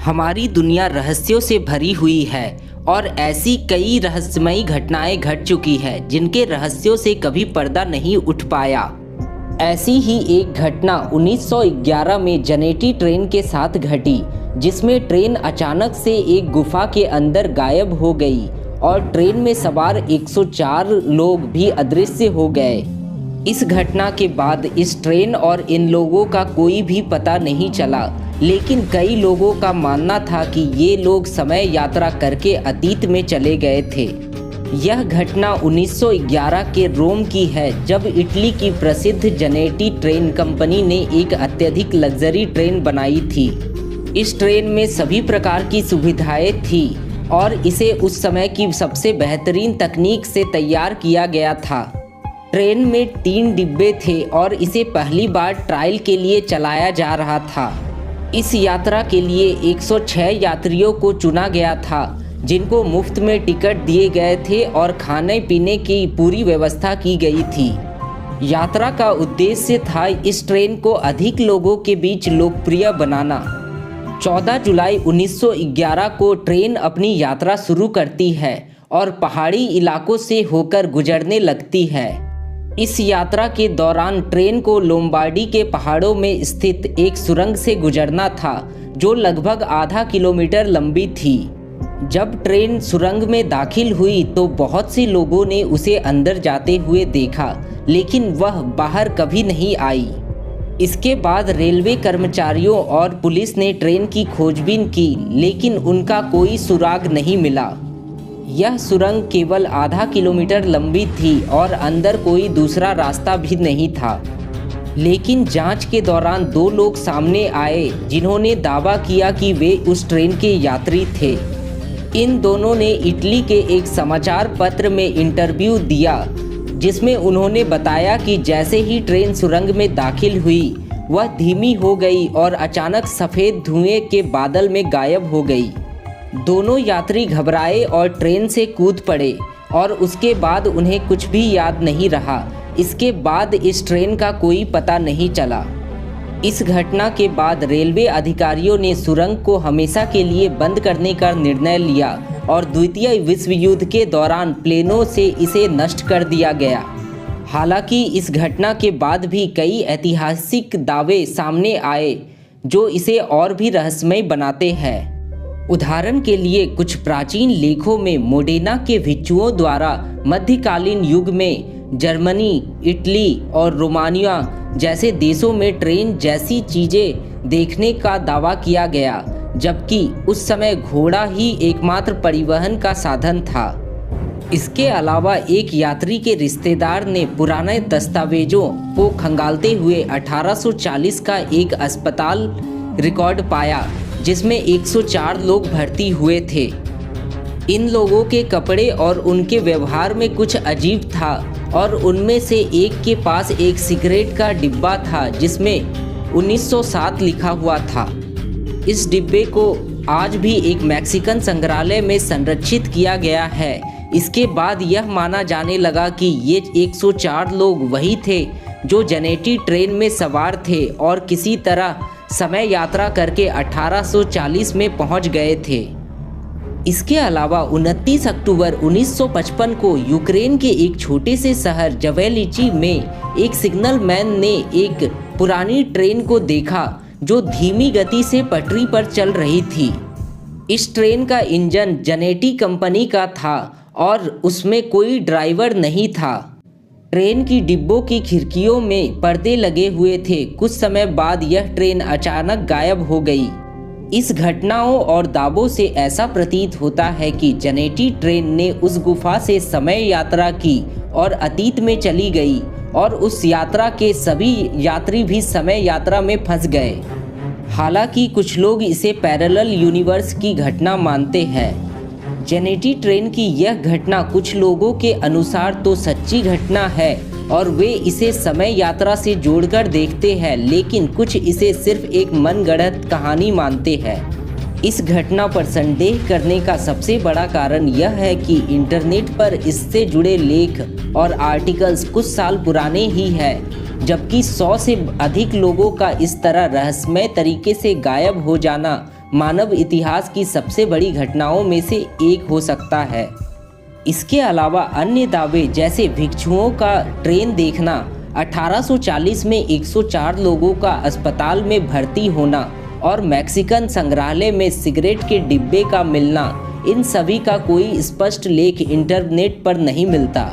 हमारी दुनिया रहस्यों से भरी हुई है और ऐसी कई रहस्यमयी घटनाएं घट चुकी है जिनके रहस्यों से कभी पर्दा नहीं उठ पाया। ऐसी ही एक घटना 1911 में जनेटी ट्रेन के साथ घटी, जिसमें ट्रेन अचानक से एक गुफा के अंदर गायब हो गई और ट्रेन में सवार 104 लोग भी अदृश्य हो गए। इस घटना के बाद इस ट्रेन और इन लोगों का कोई भी पता नहीं चला, लेकिन कई लोगों का मानना था कि ये लोग समय यात्रा करके अतीत में चले गए थे। यह घटना 1911 के रोम की है, जब इटली की प्रसिद्ध जनेटी ट्रेन कंपनी ने एक अत्यधिक लग्जरी ट्रेन बनाई थी। इस ट्रेन में सभी प्रकार की सुविधाएं थी और इसे उस समय की सबसे बेहतरीन तकनीक से तैयार किया गया था। ट्रेन में 3 डिब्बे थे और इसे पहली बार ट्रायल के लिए चलाया जा रहा था। इस यात्रा के लिए 106 यात्रियों को चुना गया था, जिनको मुफ्त में टिकट दिए गए थे और खाने पीने की पूरी व्यवस्था की गई थी। यात्रा का उद्देश्य था इस ट्रेन को अधिक लोगों के बीच लोकप्रिय बनाना। 14 जुलाई 1911 को ट्रेन अपनी यात्रा शुरू करती है और पहाड़ी इलाकों से होकर गुजरने लगती है। इस यात्रा के दौरान ट्रेन को लोम्बार्डी के पहाड़ों में स्थित एक सुरंग से गुजरना था, जो लगभग आधा किलोमीटर लंबी थी। जब ट्रेन सुरंग में दाखिल हुई तो बहुत से लोगों ने उसे अंदर जाते हुए देखा, लेकिन वह बाहर कभी नहीं आई। इसके बाद रेलवे कर्मचारियों और पुलिस ने ट्रेन की खोजबीन की, लेकिन उनका कोई सुराग नहीं मिला। यह सुरंग केवल आधा किलोमीटर लंबी थी और अंदर कोई दूसरा रास्ता भी नहीं था। लेकिन जांच के दौरान 2 लोग सामने आए जिन्होंने दावा किया कि वे उस ट्रेन के यात्री थे। इन दोनों ने इटली के एक समाचार पत्र में इंटरव्यू दिया, जिसमें उन्होंने बताया कि जैसे ही ट्रेन सुरंग में दाखिल हुई, वह धीमी हो गई और अचानक सफ़ेद धुएं के बादल में गायब हो गई। दोनों यात्री घबराए और ट्रेन से कूद पड़े और उसके बाद उन्हें कुछ भी याद नहीं रहा। इसके बाद इस ट्रेन का कोई पता नहीं चला। इस घटना के बाद रेलवे अधिकारियों ने सुरंग को हमेशा के लिए बंद करने का निर्णय लिया और द्वितीय विश्व युद्ध के दौरान प्लेनों से इसे नष्ट कर दिया गया। हालांकि इस घटना के बाद भी कई ऐतिहासिक दावे सामने आए जो इसे और भी रहस्यमय बनाते हैं। उदाहरण के लिए कुछ प्राचीन लेखों में मोडेना के भिक्षुओं द्वारा मध्यकालीन युग में जर्मनी, इटली और रोमानिया जैसे देशों में ट्रेन जैसी चीज़ें देखने का दावा किया गया, जबकि उस समय घोड़ा ही एकमात्र परिवहन का साधन था। इसके अलावा एक यात्री के रिश्तेदार ने पुराने दस्तावेजों को खंगालते हुए 1840 का एक अस्पताल रिकॉर्ड पाया, जिसमें 104 लोग भर्ती हुए थे। इन लोगों के कपड़े और उनके व्यवहार में कुछ अजीब था और उनमें से एक के पास एक सिगरेट का डिब्बा था जिसमें 1907 लिखा हुआ था। इस डिब्बे को आज भी एक मैक्सिकन संग्रहालय में संरक्षित किया गया है। इसके बाद यह माना जाने लगा कि ये 104 लोग वही थे जो जनेटी ट्रेन में सवार थे और किसी तरह समय यात्रा करके 1840 में पहुंच गए थे। इसके अलावा 29 अक्टूबर 1955 को यूक्रेन के एक छोटे से शहर जवेलिची में एक सिग्नल मैन ने एक पुरानी ट्रेन को देखा जो धीमी गति से पटरी पर चल रही थी। इस ट्रेन का इंजन जनेटी कंपनी का था और उसमें कोई ड्राइवर नहीं था। ट्रेन की डिब्बों की खिड़कियों में पर्दे लगे हुए थे। कुछ समय बाद यह ट्रेन अचानक गायब हो गई। इस घटनाओं और दावों से ऐसा प्रतीत होता है कि जनेटी ट्रेन ने उस गुफा से समय यात्रा की और अतीत में चली गई और उस यात्रा के सभी यात्री भी समय यात्रा में फंस गए। हालांकि कुछ लोग इसे पैरेलल यूनिवर्स की घटना मानते हैं। जनेटी ट्रेन की यह घटना कुछ लोगों के अनुसार तो सच्ची घटना है और वे इसे समय यात्रा से जोड़कर देखते हैं, लेकिन कुछ इसे सिर्फ एक मनगढ़ंत कहानी मानते हैं। इस घटना पर संदेह करने का सबसे बड़ा कारण यह है कि इंटरनेट पर इससे जुड़े लेख और आर्टिकल्स कुछ साल पुराने ही हैं, जबकि 100 से अधिक लोगों का इस तरह रहस्यमय तरीके से गायब हो जाना मानव इतिहास की सबसे बड़ी घटनाओं में से एक हो सकता है। इसके अलावा अन्य दावे जैसे भिक्षुओं का ट्रेन देखना, 1840 में 104 लोगों का अस्पताल में भर्ती होना और मैक्सिकन संग्रहालय में सिगरेट के डिब्बे का मिलना, इन सभी का कोई स्पष्ट लेख इंटरनेट पर नहीं मिलता।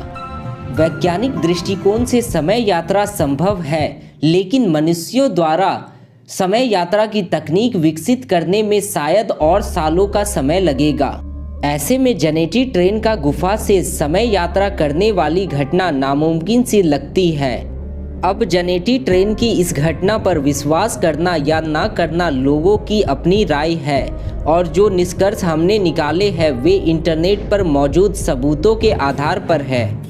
वैज्ञानिक दृष्टिकोण से समय यात्रा संभव है, लेकिन मनुष्यों द्वारा समय यात्रा की तकनीक विकसित करने में शायद और सालों का समय लगेगा। ऐसे में जनेटी ट्रेन का गुफा से समय यात्रा करने वाली घटना नामुमकिन सी लगती है। अब जनेटी ट्रेन की इस घटना पर विश्वास करना या ना करना लोगों की अपनी राय है, और जो निष्कर्ष हमने निकाले हैं वे इंटरनेट पर मौजूद सबूतों के आधार पर है।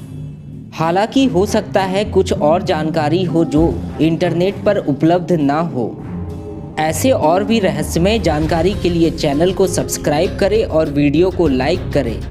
हालांकि हो सकता है कुछ और जानकारी हो जो इंटरनेट पर उपलब्ध ना हो। ऐसे और भी रहस्यमय जानकारी के लिए चैनल को सब्सक्राइब करें और वीडियो को लाइक करें।